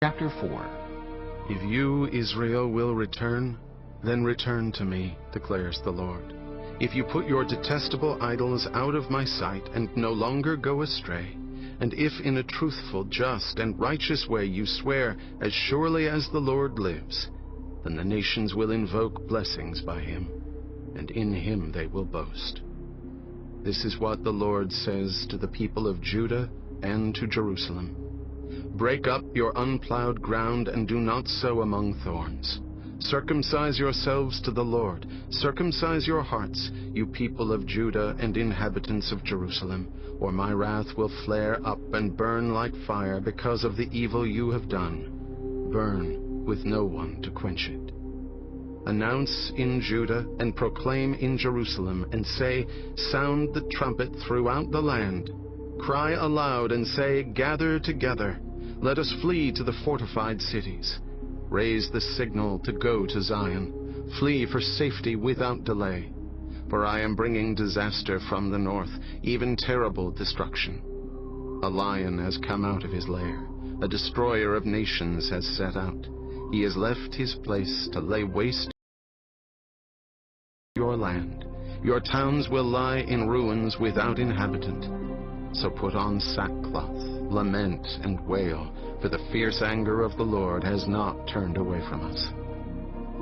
Chapter 4. If you, Israel, will return, then return to me, declares the Lord. If you put your detestable idols out of my sight and no longer go astray, and if in a truthful, just, and righteous way you swear, as surely as the Lord lives, then the nations will invoke blessings by him, and in him they will boast. This is what the Lord says to the people of Judah and to Jerusalem. Break up your unplowed ground and do not sow among thorns. Circumcise yourselves to the Lord. Circumcise your hearts, you people of Judah and inhabitants of Jerusalem, or my wrath will flare up and burn like fire because of the evil you have done. Burn with no one to quench it. Announce in Judah and proclaim in Jerusalem, and say, sound the trumpet throughout the land. Cry aloud and say, gather together. Let us flee to the fortified cities. Raise the signal to go to Zion. Flee for safety without delay. For I am bringing disaster from the north, even terrible destruction. A lion has come out of his lair. A destroyer of nations has set out. He has left his place to lay waste your land. Your towns will lie in ruins without inhabitant. So put on sackcloth, lament, and wail, for the fierce anger of the Lord has not turned away from us.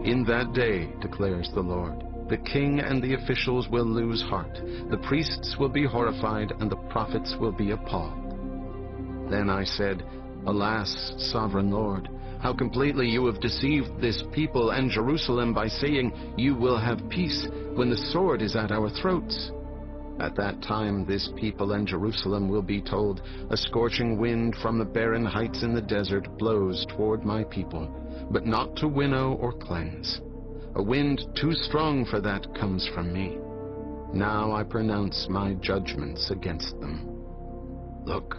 In that day, declares the Lord, the king and the officials will lose heart, the priests will be horrified, and the prophets will be appalled. Then I said, alas, sovereign Lord, how completely you have deceived this people and Jerusalem by saying, you will have peace, when the sword is at our throats. At that time this people and Jerusalem will be told, a scorching wind from the barren heights in the desert blows toward my people, but not to winnow or cleanse. A wind too strong for that comes from me. Now I pronounce my judgments against them. Look,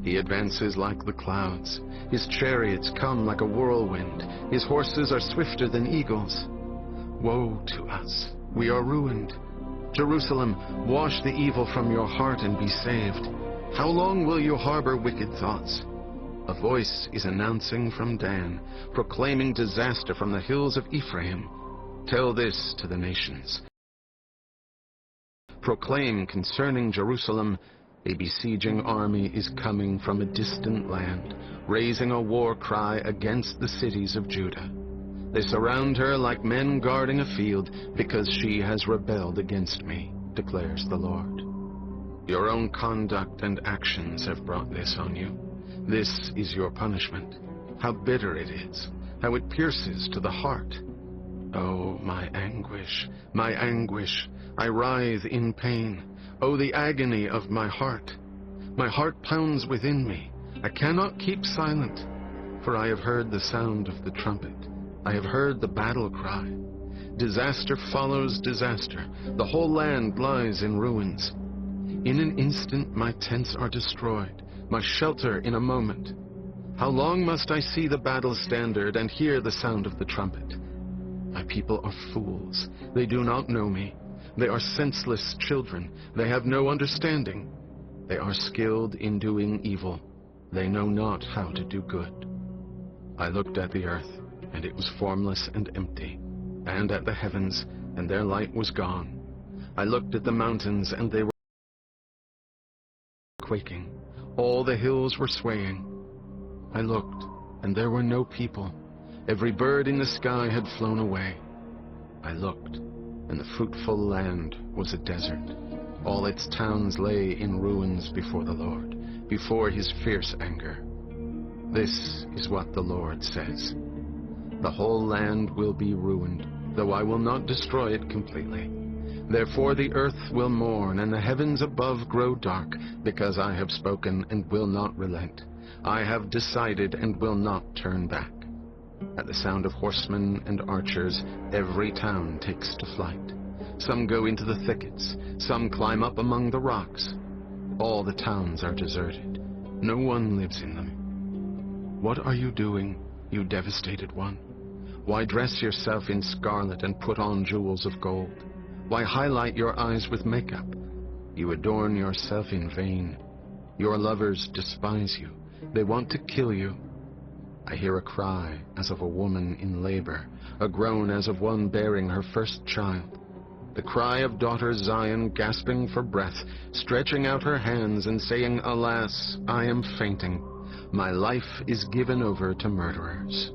he advances like the clouds. His chariots come like a whirlwind. His horses are swifter than eagles. Woe to us! We are ruined. Jerusalem, wash the evil from your heart and be saved. How long will you harbor wicked thoughts? A voice is announcing from Dan, proclaiming disaster from the hills of Ephraim. Tell this to the nations. Proclaim concerning Jerusalem, a besieging army is coming from a distant land, raising a war cry against the cities of Judah. They surround her like men guarding a field, because she has rebelled against me, declares the Lord. Your own conduct and actions have brought this on you. This is your punishment. How bitter it is, how it pierces to the heart. Oh, my anguish, I writhe in pain. Oh, the agony of my heart. My heart pounds within me. I cannot keep silent, for I have heard the sound of the trumpet. I have heard the battle cry. Disaster follows disaster. The whole land lies in ruins. In an instant my tents are destroyed, my shelter in a moment. How long must I see the battle standard and hear the sound of the trumpet? My people are fools. They do not know me. They are senseless children. They have no understanding. They are skilled in doing evil. They know not how to do good. I looked at the earth, and it was formless and empty, and at the heavens, and their light was gone. I looked at the mountains, and they were quaking. All the hills were swaying. I looked, and there were no people. Every bird in the sky had flown away. I looked, and the fruitful land was a desert. All its towns lay in ruins before the Lord, before his fierce anger. This is what the Lord says. The whole land will be ruined, though I will not destroy it completely. Therefore the earth will mourn, and the heavens above grow dark, because I have spoken and will not relent. I have decided and will not turn back. At the sound of horsemen and archers, every town takes to flight. Some go into the thickets, some climb up among the rocks. All the towns are deserted. No one lives in them. What are you doing, you devastated one? Why dress yourself in scarlet and put on jewels of gold? Why highlight your eyes with makeup? You adorn yourself in vain. Your lovers despise you. They want to kill you. I hear a cry as of a woman in labor, a groan as of one bearing her first child. The cry of daughter Zion gasping for breath, stretching out her hands and saying, Alas, I am fainting. My life is given over to murderers.